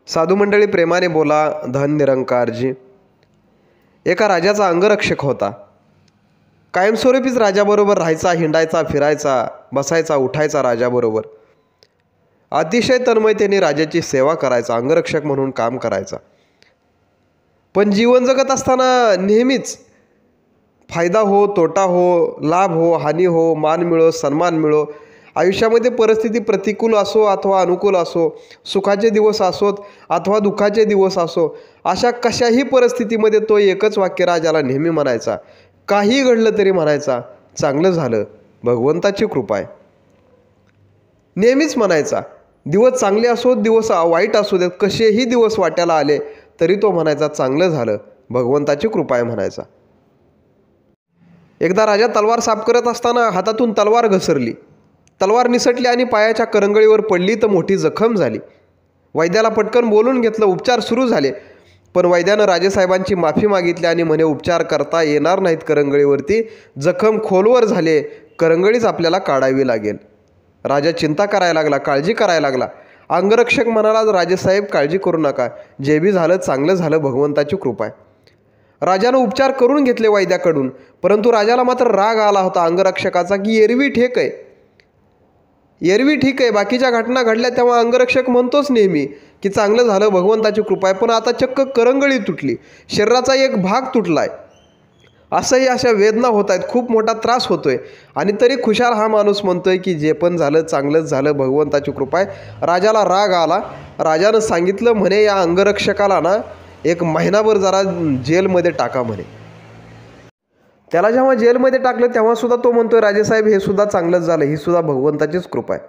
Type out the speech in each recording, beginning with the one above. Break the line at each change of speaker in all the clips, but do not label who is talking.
साधू मंडळी, प्रेमाने बोला. धन निरंकारजी. एका राजाचा अंगरक्षक होता. कायमस्वरूपीच राजाबरोबर राहायचा, हिंडायचा, फिरायचा, बसायचा, उठायचा राजाबरोबर. अतिशय तन्मयतेने राजाची सेवा करायचा, अंगरक्षक म्हणून काम करायचा. पण जीवन जगत असताना नेहमीच फायदा हो, तोटा हो, लाभ हो, हानी हो, मान मिळो, सन्मान मिळो, आयुष्यामध्ये परिस्थिती प्रतिकूल असो अथवा अनुकूल असो, सुखाचे दिवस असोत अथवा दुःखाचे दिवस असो, अशा कशाही परिस्थितीमध्ये तो एकच वाक्य राजाला नेहमी म्हणायचा. काही घडलं तरी म्हणायचा, चांगलं झालं, भगवंताची कृपा आहे. नेहमीच म्हणायचा. दिवस चांगले असोत, दिवस वाईट असू देत, कसेही दिवस वाट्याला आले तरी तो म्हणायचा, चांगलं झालं, भगवंताची कृपा आहे म्हणायचा. एकदा राजा तलवार साफ करत असताना हातातून तलवार घसरली. तलवार निसटली आणि पायाच्या करंगळीवर पडली तर मोठी जखम झाली. वैद्याला पटकन बोलून घेतलं. उपचार सुरू झाले. पण वैद्यानं राजेसाहेबांची माफी मागितली आणि म्हणे, उपचार करता येणार नाहीत करंगळीवरती, जखम खोलवर झाले, करंगळीच आपल्याला काढावी लागेल. राजा चिंता करायला लागला, काळजी करायला लागला. अंगरक्षक म्हणाला, राजेसाहेब काळजी करू नका, जे बी झालं चांगलं झालं, भगवंताची कृपा आहे. राजानं उपचार करून घेतले वैद्याकडून. परंतु राजाला मात्र राग आला होता अंगरक्षकाचा की एरवी ठीक आहे, एरवी ठीक आहे, बाकीच्या घटना घडल्या तेव्हा अंगरक्षक म्हणतोच नेहमी की चांगलं झालं, भगवंताची कृपा आहे, पण आता चक्क करंगळी तुटली, शरीराचा एक भाग तुटलाय, असंही अशा वेदना होत आहेत, खूप मोठा त्रास होतोय, आणि तरी खुशाल हा माणूस म्हणतोय की जे पण झालं चांगलंच झालं, भगवंताची कृपा आहे. राजाला राग आला. राजानं सांगितलं म्हणे, या अंगरक्षकाला ना 1 महिनाभर जरा जेलमध्ये टाका म्हणे. त्याला जेव्हा जेलमध्ये टाकलं तेव्हा सुद्धा तो म्हणतोय, राजेसाहेब हे सुद्धा चांगलंच झालं, ही सुद्धा भगवंताचीच कृपा आहे.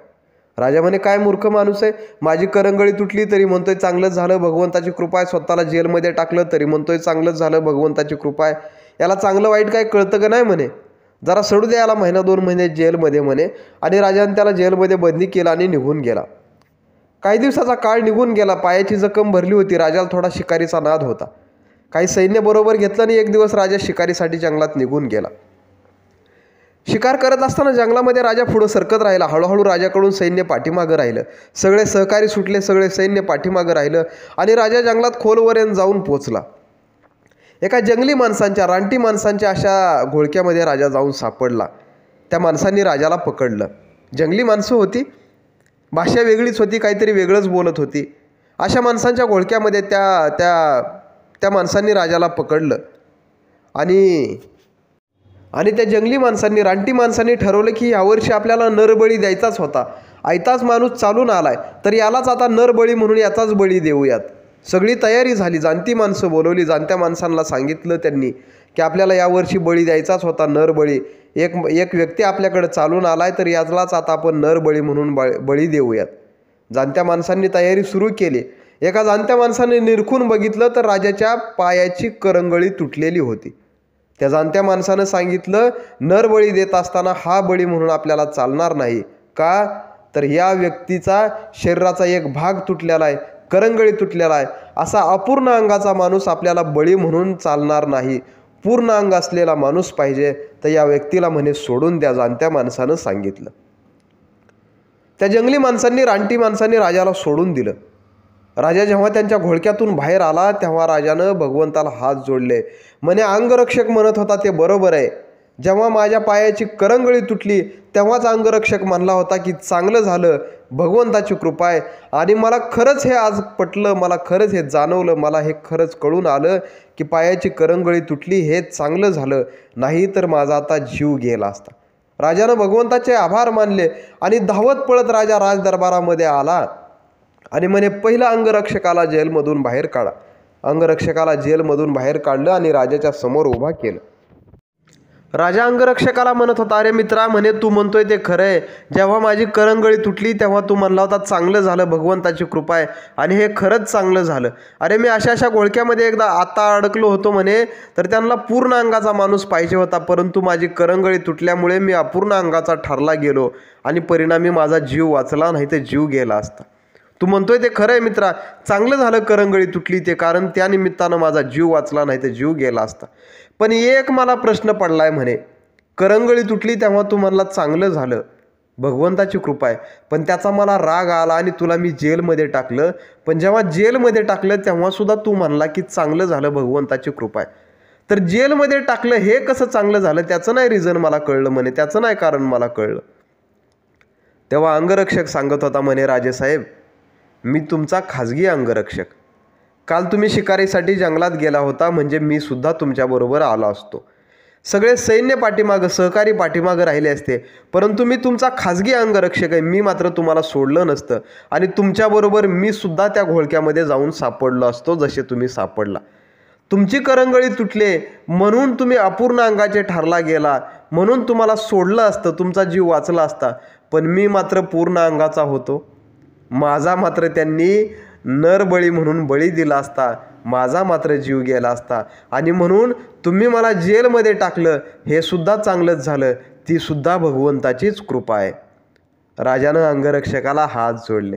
राजा म्हणे, काय मूर्ख माणूस आहे, माझी करंगळी तुटली तरी म्हणतोय चांगलंच झालं, भगवंताची कृपा आहे, स्वतःला जेलमध्ये टाकलं तरी म्हणतोय चांगलंच झालं, भगवंताची कृपा आहे. याला चांगलं वाईट काय कळतं का नाही म्हणे, जरा सोडू द्या याला 1-2 महिने जेलमध्ये म्हणे. आणि राजाने त्याला जेलमध्ये बंदी केला आणि निघून गेला. काही दिवसाचा काळ निघून गेला. पायाची जखम भरली होती. राजाला थोडा शिकारीचा नाद होता. काही सैन्य बरोबर घेतलं आणि एक दिवस राजा शिकारीसाठी जंगलात निघून गेला. शिकार करत असताना जंगलामध्ये राजा पुढं सरकत राहिला. हळूहळू राजाकडून सैन्य पाठीमागं राहिलं. सगळे सहकारी सुटले, सगळे सैन्य पाठीमागं राहिलं आणि राजा जंगलात खोलवर जाऊन पोचला. एका जंगली माणसांच्या, रानटी माणसांच्या अशा घोळक्यामध्ये राजा जाऊन सापडला. त्या माणसांनी राजाला पकडलं. जंगली माणसं होती, भाषा वेगळीच होती, काहीतरी वेगळंच बोलत होती. अशा माणसांच्या घोळक्यामध्ये त्या माणसांनी राजाला पकडलं. आणि त्या जंगली माणसांनी, रानटी माणसांनी ठरवलं की यावर्षी आपल्याला नरबळी द्यायचाच होता. आयताच माणूस चालून आलाय तर यालाच आता नरबळी म्हणून याचाच बळी देऊयात. सगळी तयारी झाली. जाणती माणसं बोलवली. जाणत्या माणसांना सांगितलं त्यांनी की आपल्याला यावर्षी बळी द्यायचाच होता, नरबळी. एक व्यक्ती आपल्याकडे चालून आलाय तर यालाच आता आपण नरबळी म्हणून बळी देऊयात. जाणत्या माणसांनी तयारी सुरू केली. एका जाणत्या माणसाने निरखून बघितलं तर राजाच्या पायाची करंगळी तुटलेली होती. त्या जाणत्या माणसानं सांगितलं, नरबळी देत असताना हा बळी म्हणून आपल्याला चालणार नाही. का तर या व्यक्तीचा शरीराचा एक भाग तुटलेला आहे, करंगळी तुटलेला आहे. असा अपूर्ण अंगाचा माणूस आपल्याला बळी म्हणून चालणार नाही. पूर्ण अंग असलेला माणूस पाहिजे. तर या व्यक्तीला म्हणे सोडून द्या, जाणत्या माणसानं सांगितलं. त्या जंगली माणसांनी, रानटी माणसांनी राजाला सोडून दिलं. राजा जेव्हा त्यांच्या घोळक्यातून बाहेर आला तेव्हा राजानं भगवंताला हात जोडले. म्हणे, अंगरक्षक म्हणत होता ते बरोबर आहे. जेव्हा माझ्या पायाची करंगळी तुटली तेव्हाच अंगरक्षक म्हणला होता की चांगलं झालं, भगवंताची कृपा आहे. आणि मला खरंच हे आज पटलं, मला खरंच हे जाणवलं, मला हे खरंच कळून आलं की पायाची करंगळी तुटली हे चांगलं झालं, नाही तर माझा आता जीव गेला असता. राजानं भगवंताचे आभार मानले आणि धावत पळत राजा राजदरबारामध्ये आला आणि म्हणे, पहिला अंगरक्षकाला जेलमधून बाहेर काढा. अंगरक्षकाला जेलमधून बाहेर काढलं आणि राजाच्या समोर उभा केलं. राजा अंगरक्षकाला म्हणत होता, अरे मित्रा, म्हणे तू म्हणतोय ते खरं आहे. जेव्हा माझी करंगळी तुटली तेव्हा तू म्हणला होता चांगलं झालं, भगवंताची कृपा आहे, आणि हे खरंच चांगलं झालं. अरे मी अशा घोळक्यामध्ये एकदा आता अडकलो होतो म्हणे, तर त्यांना पूर्ण अंगाचा माणूस पाहिजे होता, परंतु माझी करंगळी तुटल्यामुळे मी अपूर्ण अंगाचा ठरला गेलो आणि परिणामी माझा जीव वाचला, नाही तर जीव गेला असता. तू म्हणतोय ते खरं आहे मित्रा, चांगलं झालं करंगळी तुटली ते, कारण त्या निमित्तानं माझा जीव वाचला, नाही तर जीव गेला असता. पण एक मला प्रश्न पडलाय म्हणे, करंगळी तुटली तेव्हा तू म्हणला चांगलं झालं, भगवंताची कृपा आहे. पण त्याचा मला राग आला आणि तुला मी जेलमध्ये टाकलं. पण जेव्हा जेलमध्ये टाकलं तेव्हासुद्धा तू म्हणला की चांगलं झालं, भगवंताची कृपा आहे. तर जेलमध्ये टाकलं हे कसं चांगलं झालं त्याचं नाही रिझन मला कळलं म्हणे, त्याचं नाही कारण मला कळलं. तेव्हा अंगरक्षक सांगत होता म्हणे, राजेसाहेब मी तुमचा खाजगी अंगरक्षक. काल तुम्ही शिकारीसाठी जंगलात गेला होता म्हणजे मी सुद्धा तुमच्याबरोबर आलो असतो. सगळे सैन्य पाठीमागं, सहकारी पाठीमागं राहिले असते, परंतु मी तुमचा खाजगी अंगरक्षक आहे. मी मात्र तुम्हाला सोडलं नसतं आणि तुमच्याबरोबर मी सुद्धा त्या घोळक्यामध्ये जाऊन सापडलो असतो जसे तुम्ही सापडला. तुमची करंगळी तुटले म्हणून तुम्ही अपूर्ण अंगाचे ठरला गेला, म्हणून तुम्हाला सोडलं असतं, तुमचा जीव वाचला असता. पण मी मात्र पूर्ण अंगाचा होतो. माझा मात्र त्यांनी नरबळी म्हणून बळी दिला असता, माझा मात्र जीव गेला असता. आणि म्हणून तुम्ही मला जेलमध्ये टाकलं हे सुद्धा चांगलंच झालं, ती सुद्धा भगवंताचीच कृपा आहे. राजानं अंगरक्षकाला हात जोडले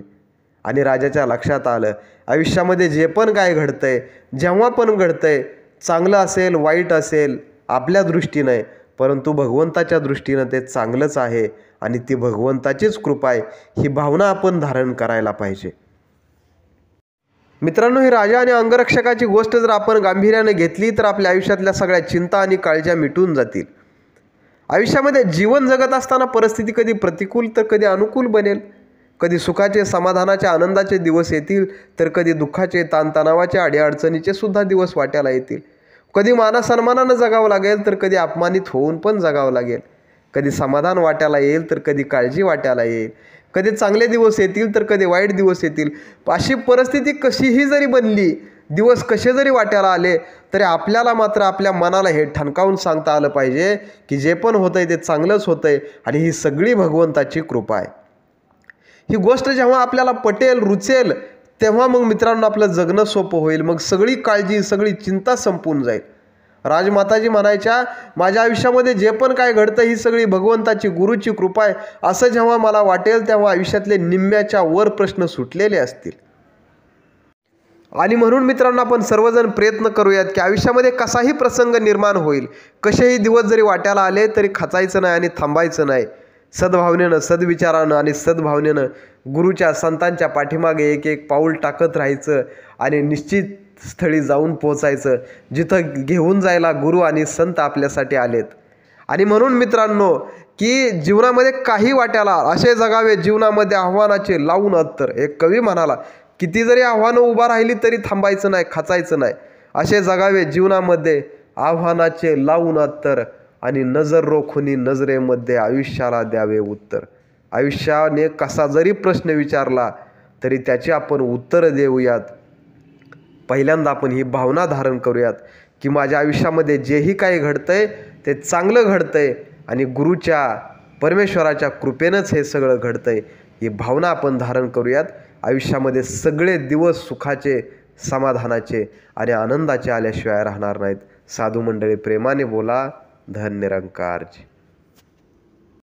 आणि राजाच्या लक्षात आलं आयुष्यामध्ये जे पण काय घडतंय, जेव्हा पण घडतंय, चांगलं असेल वाईट असेल आपल्या दृष्टीनं, परंतु भगवंताच्या दृष्टीनं ते चांगलंच आहे आणि ती भगवंताचीच कृपा आहे, ही भावना आपण धारण करायला पाहिजे. मित्रांनो, ही राजा आणि अंगरक्षकाची गोष्ट जर आपण गांभीर्याने घेतली तर आपल्या आयुष्यातल्या सगळ्या चिंता आणि काळज्या मिटून जातील. आयुष्यामध्ये जीवन जगत असताना परिस्थिती कधी प्रतिकूल तर कधी अनुकूल बनेल. कधी सुखाचे, समाधानाचे, आनंदाचे दिवस येतील तर कधी दुःखाचे, ताणतणावाचे, अडीअडचणीचे सुद्धा दिवस वाट्याला येतील. कधी मानासन्मानानं जगावं लागेल तर कधी अपमानित होऊन पण जगावं लागेल. कधी समाधान वाट्याला येईल तर कधी काळजी वाट्याला येईल. कधी चांगले दिवस येतील तर कधी वाईट दिवस येतील. अशी परिस्थिती कशीही जरी बनली, दिवस कसे जरी वाट्याला आले, तरी आपल्याला मात्र आपल्या मनाला हे ठणकावून सांगता आलं पाहिजे की जे पण होतंय ते चांगलंच होतंय आणि ही सगळी भगवंताची कृपा आहे. ही गोष्ट जेव्हा आपल्याला पटेल, रुचेल, तेव्हा मग मित्रांनो आपलं जगणं सोपं होईल. मग सगळी काळजी, सगळी चिंता संपून जाईल. राजमाताजी म्हणायच्या, माझ्या आयुष्यामध्ये जे पण काय घडतं ही सगळी भगवंताची, गुरुची कृपा आहे. असं जेव्हा मला वाटेल तेव्हा आयुष्यातले निम्म्याच्या वर प्रश्न सुटलेले असतील. आणि म्हणून मित्रांनो आपण सर्वजण प्रयत्न करूयात की आयुष्यामध्ये कसाही प्रसंग निर्माण होईल, कसेही दिवस जरी वाट्याला आले तरी खचायचं नाही आणि थांबायचं नाही. सद्भावनेनं, सद्विचारानं आणि सद्भावनेनं गुरुच्या, संतांच्या पाठीमागे एक एक पाऊल टाकत राहायचं आणि निश्चित स्थळी जाऊन पोचायचं जिथं घेऊन जायला गुरु आणि संत आपल्यासाठी आलेत. आणि म्हणून मित्रांनो की जीवनामध्ये काही वाट्याला असे जगावे जीवनामध्ये आव्हानाचे लावून अत्तर. एक कवी म्हणाला, किती जरी आव्हानं उभा राहिली तरी थांबायचं नाही, खचायचं नाही. असे जगावे जीवनामध्ये आव्हानाचे लावून अत्तर आणि नजर रोखुनी नजरेमध्ये आयुष्याला द्यावे उत्तर. आयुष्याने कसा जरी प्रश्न विचारला तरी त्याची आपण उत्तरं देऊयात. पहिल्यांदा आपण ही भावना धारण करूयात की माझ्या आयुष्यामध्ये जेही काही घडतंय ते चांगलं घडतंय आणि गुरुच्या, परमेश्वराच्या कृपेनंच हे सगळं घडतंय. ही भावना आपण धारण करूयात. आयुष्यामध्ये सगळे दिवस सुखाचे, समाधानाचे आणि आनंदाचे आल्याशिवाय राहणार नाहीत. साधू मंडळी, प्रेमाने बोला. धन निरंकारजी.